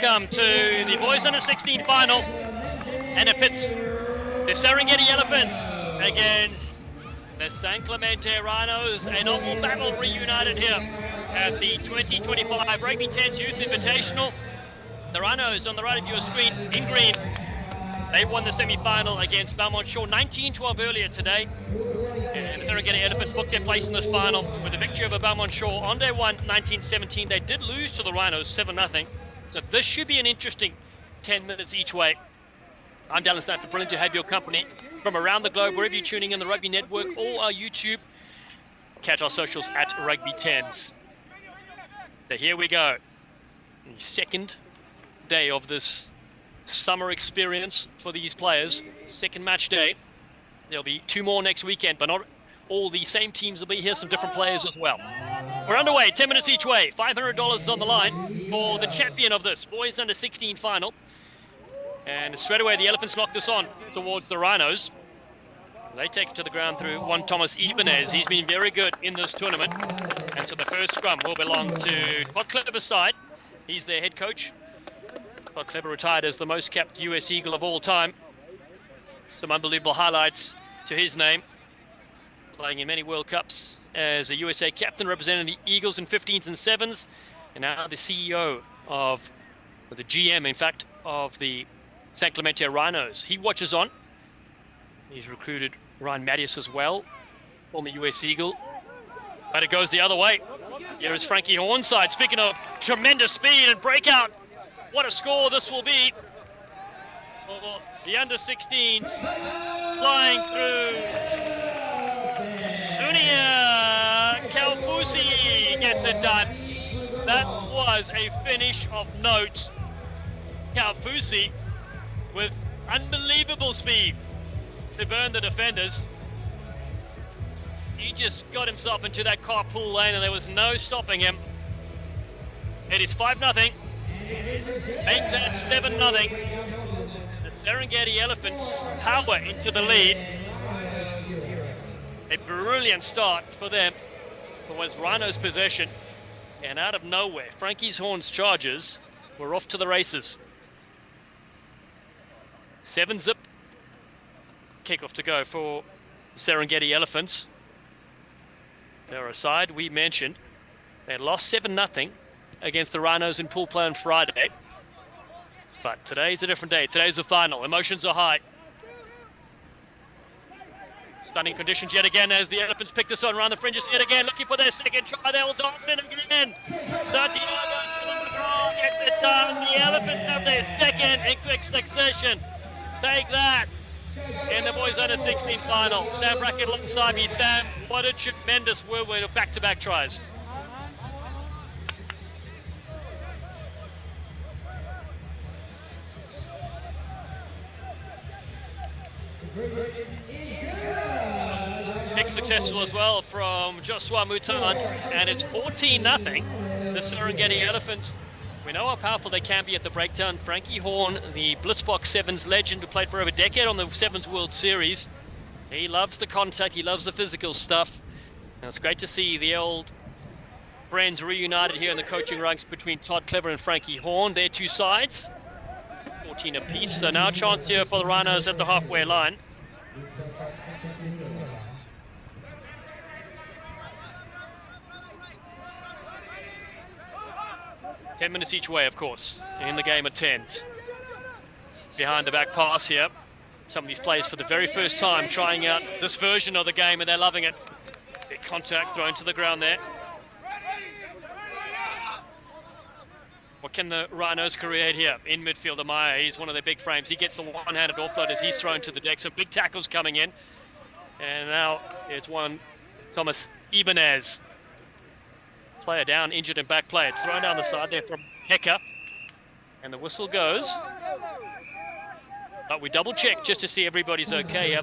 welcome to the Boys Under 16 final, and it pits the Serengeti Elephants against the San Clemente Rhinos. An awful battle reunited here at the 2025 Rugby 10's Youth Invitational. The Rhinos on the right of your screen in green. They won the semi-final against Belmont Shore 19-12 earlier today. And the Serengeti Elephants booked their place in this final with a victory over Belmont Shore on day one, 19-17. They did lose to the Rhinos 7-0. So this should be an interesting 10 minutes each way. I'm Dallin Stanford, brilliant to have your company from around the globe, wherever you're tuning in, the Rugby Network or our YouTube. Catch our socials at Rugby 10s. So here we go. The second day of this summer experience for these players. Second match day. There'll be 2 more next weekend, but not all the same teams will be here, some different players as well. We're underway, 10 minutes each way. $500 is on the line for the champion of this Boys Under 16 final. And straight away, the Elephants knock this on towards the Rhinos. They take it to the ground through one Thomas Ibanez. He's been very good in this tournament. And so the first scrum will belong to Todd Kleber's side. He's their head coach. Todd Kleber retired as the most capped US Eagle of all time. Some unbelievable highlights to his name. Playing in many World Cups as a USA captain, representing the Eagles in 15s and 7s. And now the CEO of, or the GM, in fact, of the San Clemente Rhinos. He watches on. He's recruited Ryan Mattias as well, former US Eagle. But it goes the other way. Here is Frankie Horn's side. Speaking of tremendous speed and breakout, what a score this will be. The under 16s flying through. Sunia Kaufusi gets it done. That was a finish of note. Kaufusi with unbelievable speed to burn the defenders. He just got himself into that carpool lane and there was no stopping him. It is 5-0. Make that 7-0. Serengeti Elephants power into the lead. A brilliant start for them. It was Rhino's possession. And out of nowhere, Frankie's Horn's Chargers were off to the races. 7-zip kickoff to go for Serengeti Elephants. They're aside, we mentioned. They lost 7-0 against the Rhinos in pool play on Friday. But today's a different day. Today's the final. Emotions are high. Stunning conditions yet again as the Elephants pick this on around the fringes yet again, looking for their second try. They will dance in again. Santiago gets it done. The Elephants have their second in quick succession. Take that in the Boys Under 16 final. Sam Brackett alongside me. Sam, what a tremendous whirlwind of back-to-back tries. Kick successful as well from Joshua Mutan, and it's 14-0. The Serengeti Elephants, we know how powerful they can be at the breakdown. Frankie Horn, the Blitzbox Sevens legend who played for over a decade on the Sevens World Series. He loves the contact, he loves the physical stuff. And it's great to see the old friends reunited here in the coaching ranks between Todd Kleber and Frankie Horn. Their two sides, 14 apiece. So now a chance here for the Rhinos at the halfway line. Ten minutes each way, of course, in the game of 10s. Behind the back pass here. Some of these players for the very first time trying out this version of the game, and they're loving it. Big contact thrown to the ground there. What can the Rhinos create here? In midfield, Amaya, he's one of their big frames. He gets the one-handed offload as he's thrown to the deck. Some big tackles coming in. And now it's one Thomas Ibanez. Player down, injured and back play. It's thrown down the side there from Hecker. And the whistle goes. But we double check just to see everybody's okay.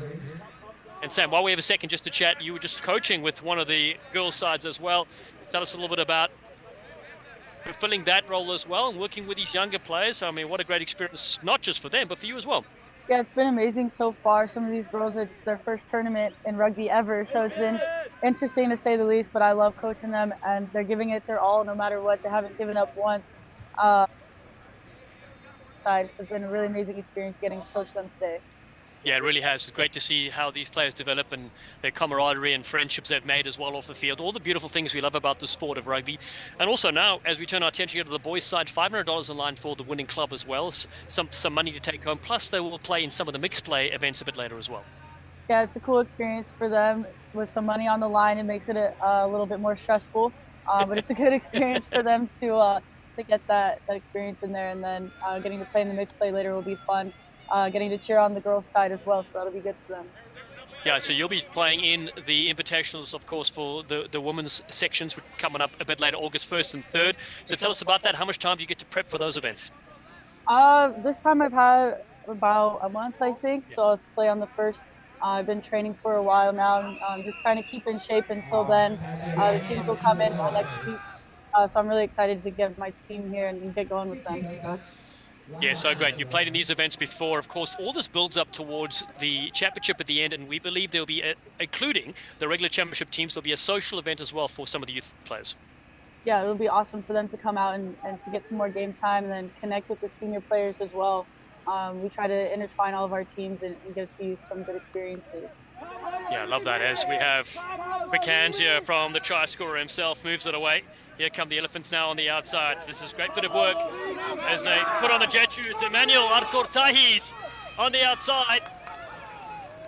And Sam, while we have a second just to chat, you were just coaching with one of the girls' sides as well. Tell us a little bit about fulfilling that role as well and working with these younger players. I mean, what a great experience, not just for them, but for you as well. Yeah, it's been amazing so far. Some of these girls, it's their first tournament in rugby ever, so it's been interesting to say the least, but I love coaching them, and they're giving it their all no matter what. They haven't given up once. side. So it's been a really amazing experience getting to coach them today. Yeah, it really has. It's great to see how these players develop and their camaraderie and friendships they've made as well off the field. All the beautiful things we love about the sport of rugby. And also now, as we turn our attention to the boys' side, $500 in line for the winning club as well. Some money to take home. Plus, they will play in some of the mixed play events a bit later as well. Yeah, it's a cool experience for them with some money on the line. It makes it a little bit more stressful, but it's a good experience for them to get that experience in there. And then getting to play in the mixed play later will be fun. Getting to cheer on the girls' side as well, so that'll be good for them. Yeah, so you'll be playing in the Invitationals, of course, for the women's sections, which are coming up a bit later, August 1st and 3rd. So tell us about that. How much time do you get to prep for those events? This time I've had about a month, I think, so I'll play on the 1st. I've been training for a while now. I'm just trying to keep in shape until then. The teams will come in next week, so I'm really excited to get my team here and get going with them. Yeah, so great. You played in these events before. Of course, all this builds up towards the championship at the end, and we believe there'll be, including the regular championship teams, there'll be a social event as well for some of the youth players. Yeah, it'll be awesome for them to come out and to get some more game time and then connect with the senior players as well. We try to intertwine all of our teams and get these some good experiences. Yeah, I love that. As we have quick hands here from the try scorer himself, moves it away. Here come the Elephants now on the outside. This is a great bit of work as they put on the jet shoes. Emmanuel R10I on the outside.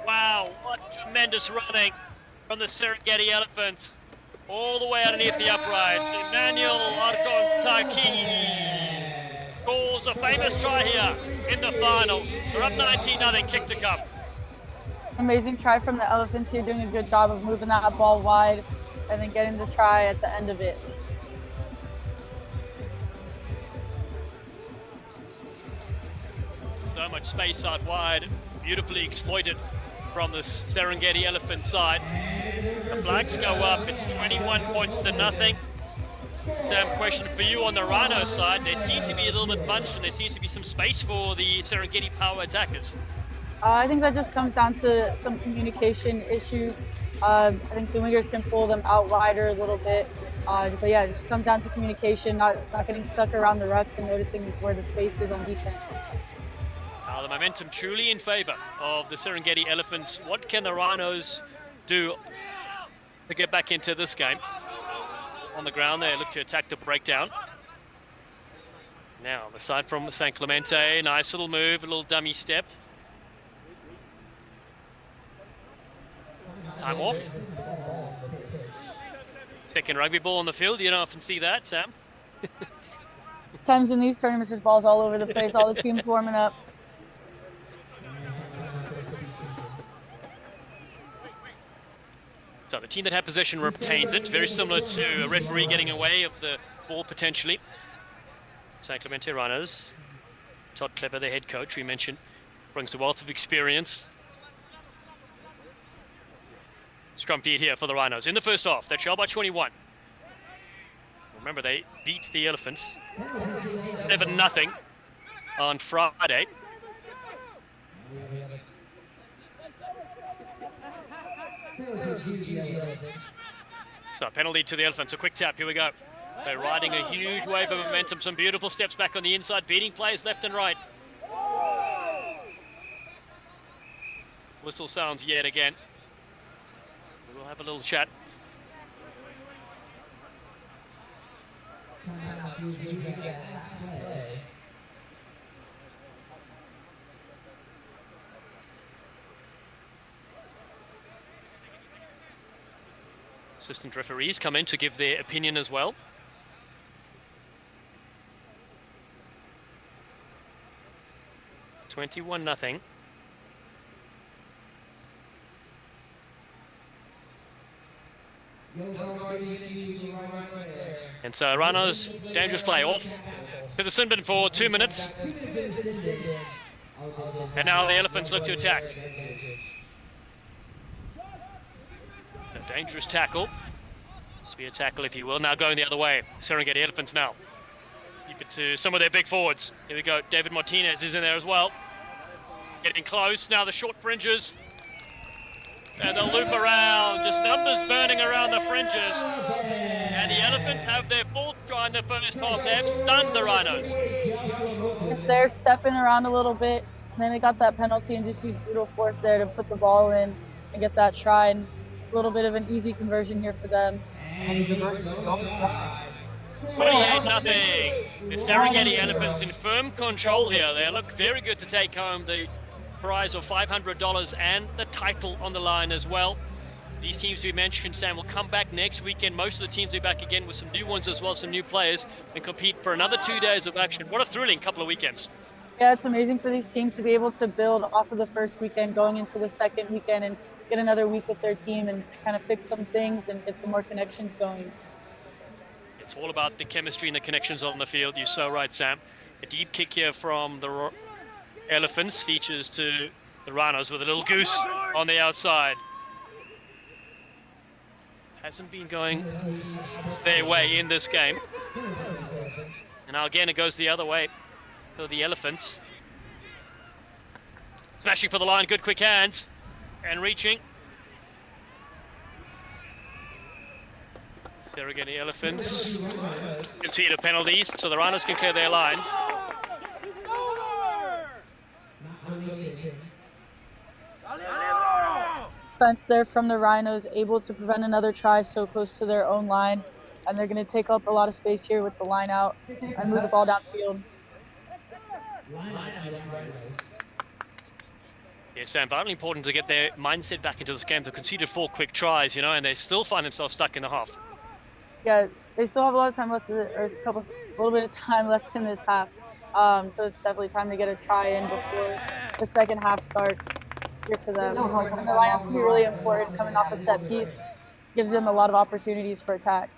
Wow, what tremendous running from the Serengeti Elephants. All the way underneath the upright. Emmanuel R10I scores a famous try here in the final. They're up 19-0, kick to come. Amazing try from the Elephants here, doing a good job of moving that ball wide and then getting the try at the end of it. So much space out wide, beautifully exploited from the Serengeti Elephant side. The flags go up, it's 21 points to nothing. Sam, question for you on the Rhino side. They seem to be a little bit bunched and there seems to be some space for the Serengeti power attackers. I think that just comes down to some communication issues. I think the wingers can pull them out wider a little bit. But yeah, it just comes down to communication, not getting stuck around the ruts and noticing where the space is on defense. Now the momentum truly in favor of the Serengeti Elephants. What can the Rhinos do to get back into this game? On the ground, they look to attack the breakdown. Now the side from San Clemente, nice little move, a little dummy step. Time off. Second rugby ball on the field. You don't often see that, Sam. Times in these tournaments, there's balls all over the place. All the teams warming up. So the team that had possession retains it. Very similar to a referee getting away of the ball potentially. San Clemente Rhinos. Todd Clever, the head coach, we mentioned, brings a wealth of experience. Scrum feed here for the Rhinos. In the first half, they trail by 21. Remember, they beat the Elephants 7-0 on Friday. So penalty to the Elephants. A quick tap. Here we go. They're riding a huge wave of momentum. Some beautiful steps back on the inside. Beating players left and right. Whistle sounds yet again. We'll have a little chat. Assistant referees come in to give their opinion as well. $21-0. And so Rhinos, dangerous play off to the sin bin for 2 minutes. And now the Elephants look to attack. A dangerous tackle. Spear tackle, if you will. Now going the other way. Serengeti Elephants now. Keep it to some of their big forwards. Here we go. David Martinez is in there as well. Getting close. Now the short fringes. And they'll loop around. Just numbers burning around the fringes. And the Elephants have their fourth try in the first half. They have stunned the Rhinos. just there stepping around a little bit. And then they got that penalty and just used brutal force there to put the ball in and get that try. And a little bit of an easy conversion here for them. 28-0. The Serengeti Elephants in firm control here. They look very good to take home the prize of $500 and the title on the line as well. These teams we mentioned, Sam, will come back next weekend. Most of the teams will be back again with some new ones as well, some new players, and compete for another 2 days of action. What a thrilling couple of weekends. Yeah, it's amazing for these teams to be able to build off of the first weekend, going into the second weekend, and get another week with their team and kind of fix some things and get some more connections going. It's all about the chemistry and the connections on the field. You're so right, Sam. A deep kick here from the Elephants, features to the Rhinos with a little goose on the outside. Hasn't been going their way in this game. And now again it goes the other way for the Elephants. Smashing for the line, good quick hands. And reaching. Serengeti Elephants concede a penalty, so the Rhinos can clear their lines. Defense there from the Rhinos, able to prevent another try so close to their own line, and they're going to take up a lot of space here with the line out and move the ball downfield. Yeah, Sam, vitally important to get their mindset back into this game. They've conceded 4 quick tries, you know, and they still find themselves stuck in the half. Yeah, they still have a lot of time left, or a little bit of time left in this half. So it's definitely time to get a try in before the second half starts here for them. And the lineouts can be really important coming off a set piece. Gives them a lot of opportunities for attack.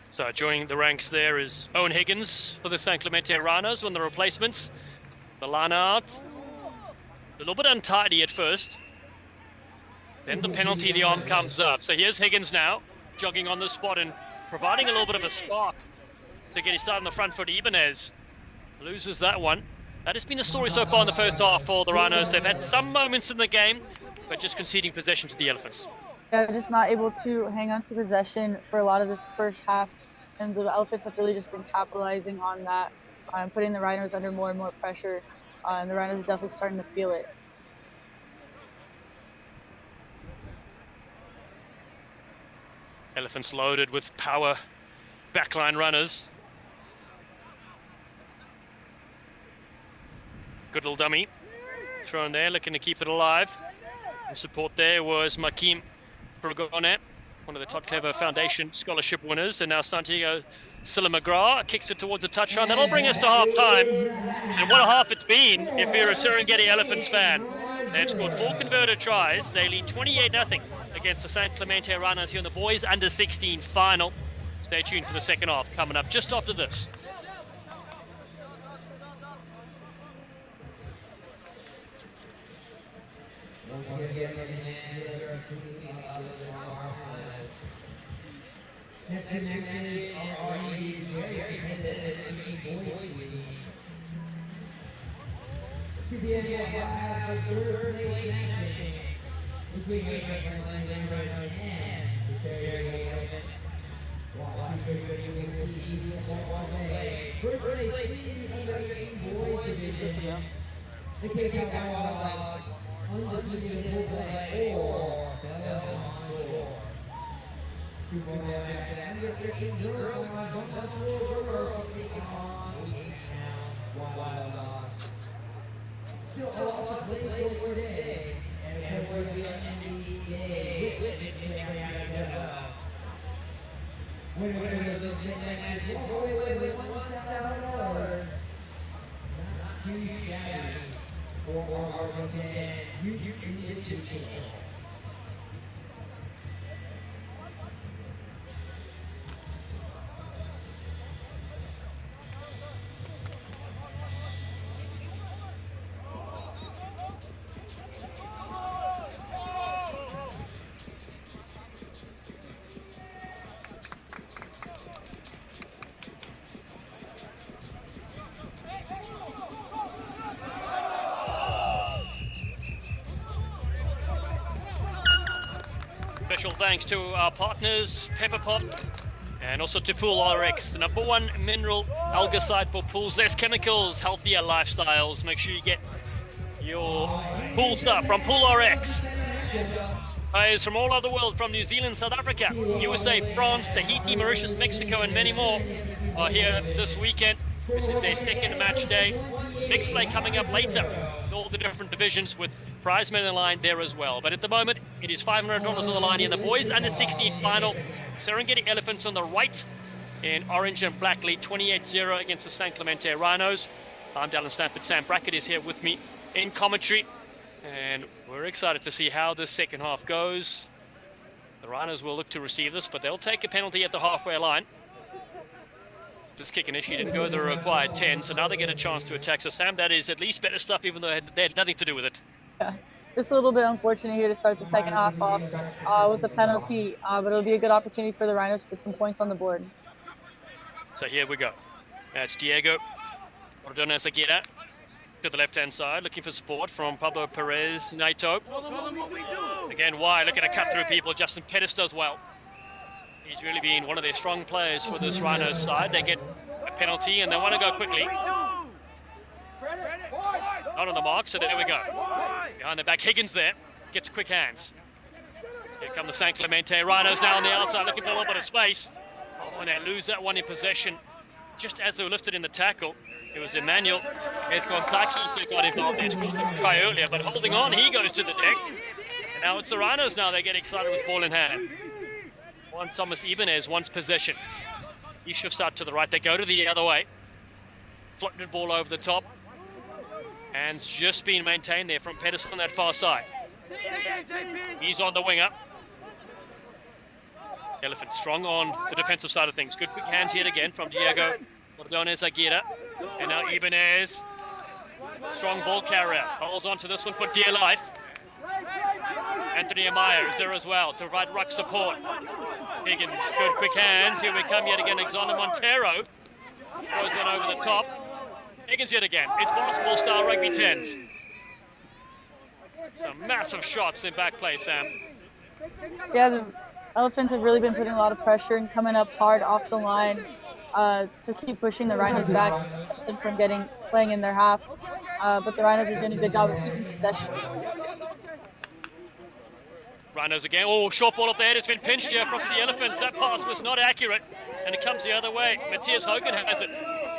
So joining the ranks there is Owen Higgins for the San Clemente Rhinos, one of the replacements. The line out, a little bit untidy at first. Then the penalty, the arm comes up. So here's Higgins now, jogging on the spot and providing a little bit of a spark to get his side on the front foot. Ibanez loses that one. That has been the story so far in the first half for the Rhinos. They've had some moments in the game, but just conceding possession to the Elephants. Yeah, just not able to hang on to possession for a lot of this first half. And the Elephants have really just been capitalizing on that, putting the Rhinos under more and more pressure. And the Rhinos are definitely starting to feel it. Elephants loaded with power backline runners. Good little dummy thrown there, looking to keep it alive. And support there was Makim Burgone, one of the Todd Clever Foundation scholarship winners. And now Santiago Silla-McGrath kicks it towards the touchline. That'll bring us to half-time. And what a half it's been if you're a Serengeti Elephants fan. They've scored 4 converted tries. They lead 28-0 against the San Clemente Rhinos here in the boys under-16 final. Stay tuned for the second half coming up just after this. Special thanks to our partners, Pepper Pot, And also to Pool RX, the #1 mineral algicide for pools, less chemicals, healthier lifestyles. Make sure you get your pool stuff from Pool RX. Players from all over the world, from New Zealand, South Africa, USA, France, Tahiti, Mauritius, Mexico, and many more are here this weekend. This is their second match day. Mixed play coming up later. All the different divisions with prize money on the line there as well. But at the moment, it is $500 on the line in the boys under 16 final. Serengeti Elephants on the right in orange and black lead, 28-0 against the San Clemente Rhinos. I'm Dallin Stanford. Sam Brackett is here with me in commentary. And we're excited to see how this second half goes. The Rhinos will look to receive this, but they'll take a penalty at the halfway line. This kick initially didn't go the required 10, so now they get a chance to attack. So Sam, that is at least better stuff, even though they had nothing to do with it. Yeah, just a little bit unfortunate here to start the second half off with the penalty, but it'll be a good opportunity for the Rhinos to put some points on the board. So here we go. That's Diego Ordonez-Aguirre to the left-hand side, looking for support from Pablo Perez Naito. Again, wide, looking to cut through people. Justin Pettis does well. He's really been one of their strong players for this Rhinos side. They get a penalty and they want to go quickly. Not on the mark, so there we go. Behind the back, Higgins there, gets quick hands. Here come the San Clemente Rhinos now on the outside, looking for a little bit of space. Oh, and they lose that one in possession. Just as they were lifted in the tackle, it was Emmanuel Edgontaki who got involved there. Scored a try earlier, but holding on, he goes to the deck. And now it's the Rhinos now, they get excited with ball in hand. Juan Thomas Ibanez wants possession. He shifts out to the right, they go to the other way. Floated ball over the top. And just being maintained there from Pettis on that far side. He's on the winger. Elephant strong on the defensive side of things. Good quick hands yet again from Diego Ordonez-Aguirre. And now Ibanez. Strong ball carrier. Holds on to this one for dear life. Anthony Amaya is there as well to provide ruck support. Higgins, good quick hands. Here we come yet again. Alexander Montero throws one over the top. Higgins yet again. It's basketball style rugby 10s. Some massive shots in back play, Sam. Yeah, the Elephants have really been putting a lot of pressure and coming up hard off the line to keep pushing the Rhinos back from playing in their half. But the Rhinos are doing a good job of keeping possession. Rhinos again. Oh, short ball up there. It's been pinched here from the Elephants. That pass was not accurate, and it comes the other way. Matthias Hogan has it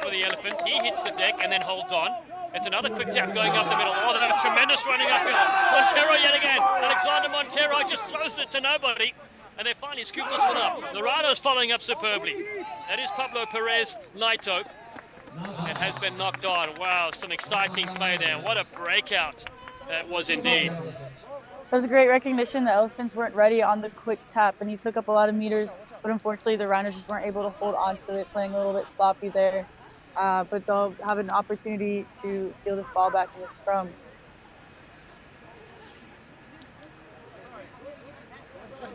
for the Elephants. He hits the deck and then holds on. It's another quick tap going up the middle. Oh, that was tremendous running uphill. Montero yet again. Alexander Montero just throws it to nobody. And they finally scooped this one up. The Rhinos following up superbly. That is Pablo Perez Naito. It has been knocked on. Wow, some exciting play there. What a breakout that was indeed. It was a great recognition. The Elephants weren't ready on the quick tap, and he took up a lot of meters. But unfortunately, the Rhinos just weren't able to hold on to it, playing a little bit sloppy there. But they'll have an opportunity to steal this ball back in the scrum.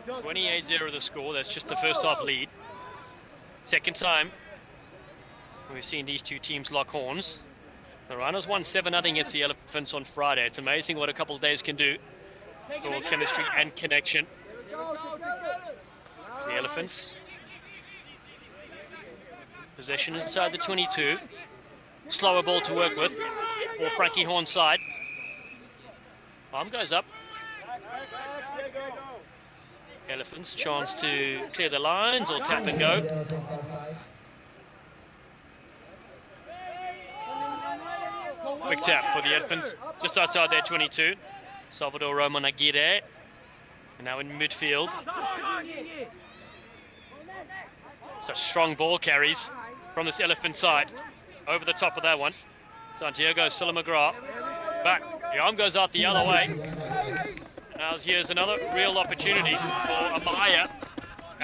(28-0) the score. That's just the first half lead. Second time we've seen these two teams lock horns. The Rhinos won 7-0 against the Elephants on Friday. It's amazing what a couple of days can do for chemistry and connection. The Elephants. Possession inside the 22. Slower ball to work with for Frankie Horn's side. Arm goes up. Elephants chance to clear the lines or tap and go. Quick tap for the Elephants just outside their 22. Salvador Roman Aguirre. And now in midfield. So strong ball carries from this Elephant side. Over the top of that one. Santiago Silla-McGrath. Back. The arm goes out the other way. Now here's another real opportunity for Amaya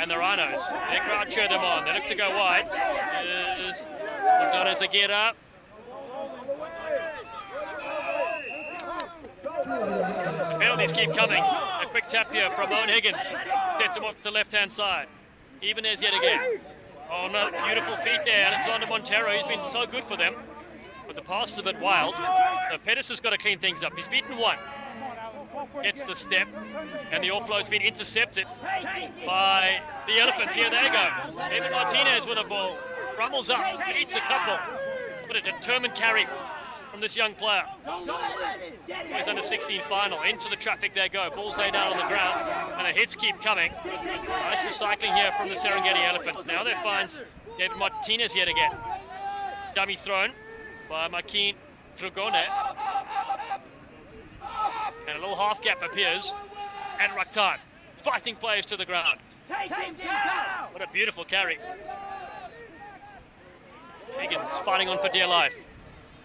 and the Rhinos. They crowd cheer them on. They look to go wide. Here's Ordonez-Aguirre. The penalties keep coming. A quick tap here from Owen Higgins. Sets him off to the left-hand side. Ibanez yet again. Oh, no, beautiful feet there. Alexander Montero, he's been so good for them. But the pass is a bit wild. So Pettis has got to clean things up. He's beaten one. gets the step, and the offload's been intercepted by the Elephants. Here they go. David Martinez with a ball. Rummels up, beats a couple. What a determined carry from this young player. He's under 16 final. Into the traffic they go. Balls laid down on the ground, and the hits keep coming. Nice recycling here from the Serengeti Elephants. Now they find David Martinez yet again. Dummy thrown by Makin Frugone. And a little half gap appears. And Raktan fighting players to the ground. What a beautiful carry. Higgins fighting on for dear life.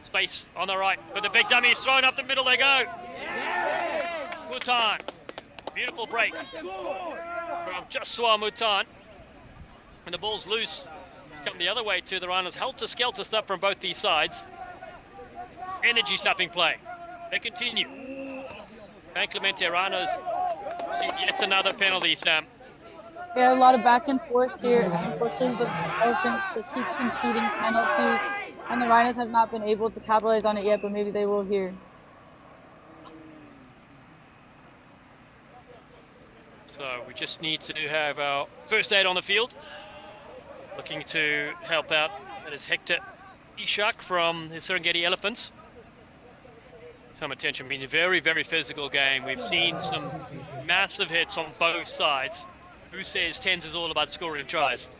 Space on the right, but the big dummy is thrown up the middle. They go. Mutan. Beautiful break from Joshua Mutan. And the ball's loose. It's come the other way to the Rhinos. Helter-skelter stuff from both these sides. Energy snapping play. They continue. San Clemente Rhinos see yet another penalty, Sam. Yeah, a lot of back and forth here. Unfortunately, the Elephants that keep conceding penalties, and the Rhinos have not been able to capitalize on it yet, but maybe they will here. So we just need to have our first aid on the field. Looking to help out. That is Hector Ishak from the Serengeti Elephants. Some attention, been a very, very physical game. We've seen some massive hits on both sides. Who says tens is all about scoring tries?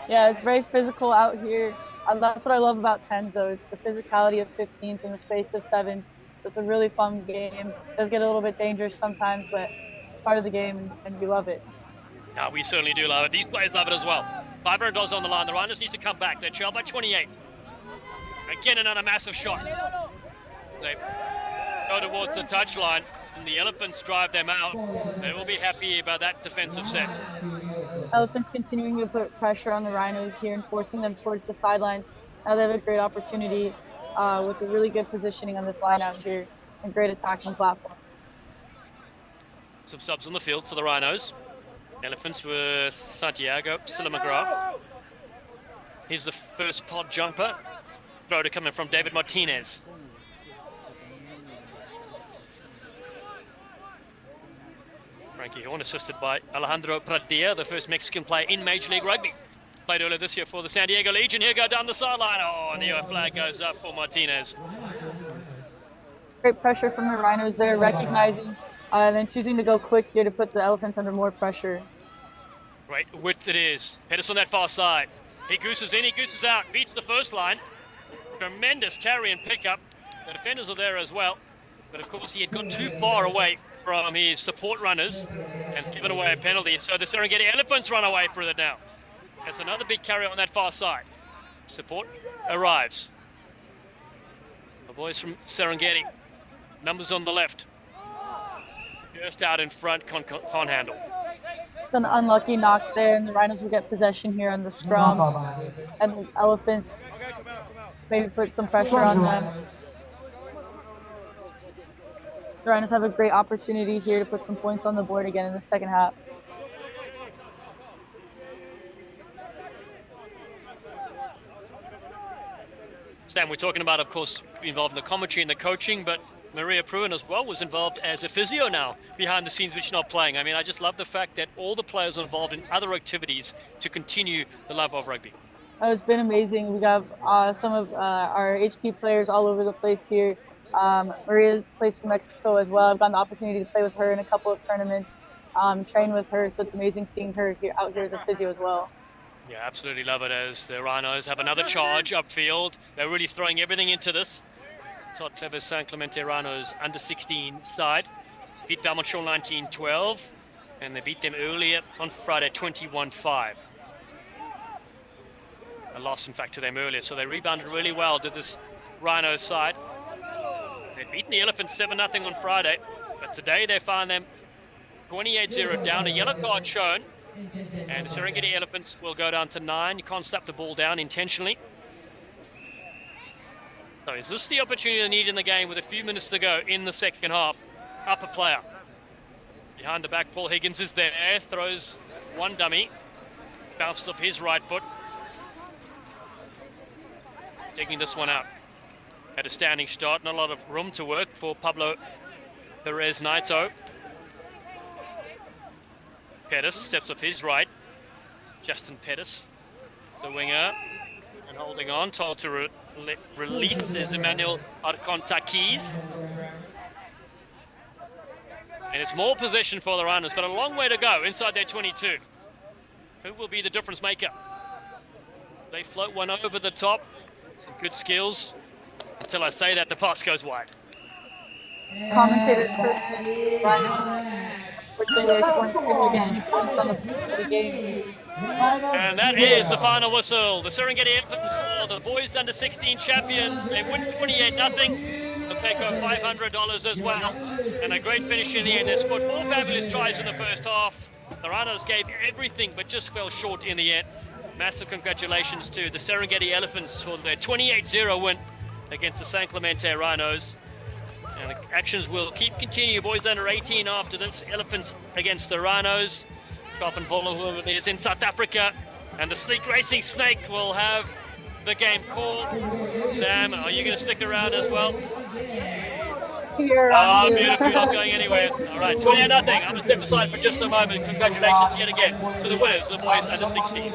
Yeah, it's very physical out here. That's what I love about tens, though. It's the physicality of 15s in the space of 7. So it's a really fun game. It does get a little bit dangerous sometimes, but it's part of the game, and we love it. Yeah, we certainly do love it. These players love it as well. $500 on the line. The Rhinos need to come back. They're trailed by 28. Again, another massive shot. They go towards the touchline, and the Elephants drive them out. They will be happy about that defensive set. Elephants continuing to put pressure on the Rhinos here and forcing them towards the sidelines. Now they have a great opportunity with a really good positioning on this line out here and great attacking platform. Some subs on the field for the Rhinos. Elephants with Santiago Silamagra. Here's the first pod jumper. Throw to coming from David Martinez. Frankie Horn assisted by Alejandro Pradilla, the first Mexican player in Major League Rugby. Played earlier this year for the San Diego Legion. Here go down the sideline. Oh, and the flag goes up for Martinez. Great pressure from the Rhinos there, recognizing and then choosing to go quick here to put the Elephants under more pressure. Great width it is. Pettis on that far side. He gooses in, he gooses out, beats the first line. Tremendous carry and pickup. The defenders are there as well. But of course he had gone too far away from his support runners and has given away a penalty. So the Serengeti Elephants run away for it now. There's another big carry on that far side. Support arrives. The boys from Serengeti. Numbers on the left. Just out in front, can't handle. It's an unlucky knock there, and the Rhinos will get possession here on the scrum. And the Elephants maybe put some pressure on them. The Rhinos have a great opportunity here to put some points on the board again in the second half. Sam, we're talking about, of course, involved in the commentary and the coaching, but Maria Pruin as well was involved as a physio now behind the scenes, which is not playing. I mean, I just love the fact that all the players are involved in other activities to continue the love of rugby. It's been amazing. We have some of our HP players all over the place here. Maria plays for Mexico as well. I've gotten the opportunity to play with her in a couple of tournaments, train with her, so it's amazing seeing her out here as a physio as well. Yeah, absolutely love it as the Rhinos have another charge upfield. They're really throwing everything into this. Todd Clever's San Clemente Rhinos under 16 side. Beat Belmont Shaw 19-12, and they beat them earlier on Friday 21-5. A loss, in fact, to them earlier, so they rebounded really well to this Rhino side. They'd beaten the Elephants 7-0 on Friday, but today they found them 28-0 down, a yellow card shown, and the Serengeti Elephants will go down to 9. You can't slap the ball down intentionally. So is this the opportunity they need in the game with a few minutes to go in the second half? Upper player. Behind the back, Paul Higgins is there, throws one dummy, bounced off his right foot. Digging this one out. Had a standing start, not a lot of room to work for Pablo Perez Naito. Pettis steps off his right. Justin Pettis, the winger, and holding on. Told to release is Emmanuel Arcontakis. And it's more possession for the Rhinos, but a long way to go inside their 22. Who will be the difference maker? They float one over the top. Some good skills. Until I say that, the pass goes wide. Commentators first. The game. And that is the final whistle. The Serengeti Elephants are the boys under 16 champions. They win 28-0. They'll take home $500 as well. And a great finish in the end. They scored 4 fabulous tries in the first half. The Rhinos gave everything but just fell short in the end. Massive congratulations to the Serengeti Elephants for their 28-0 win against the San Clemente Rhinos. And the actions will continue. Boys under 18 after this. Elephants against the Rhinos. Kopenvolle is in South Africa. And the Sleek Racing Snake will have the game called. Sam, are you going to stick around as well? Here, beautiful. You're not going anywhere. All right, 28-0. I'm going to step aside for just a moment. Congratulations yet again to the winners, the boys under 16.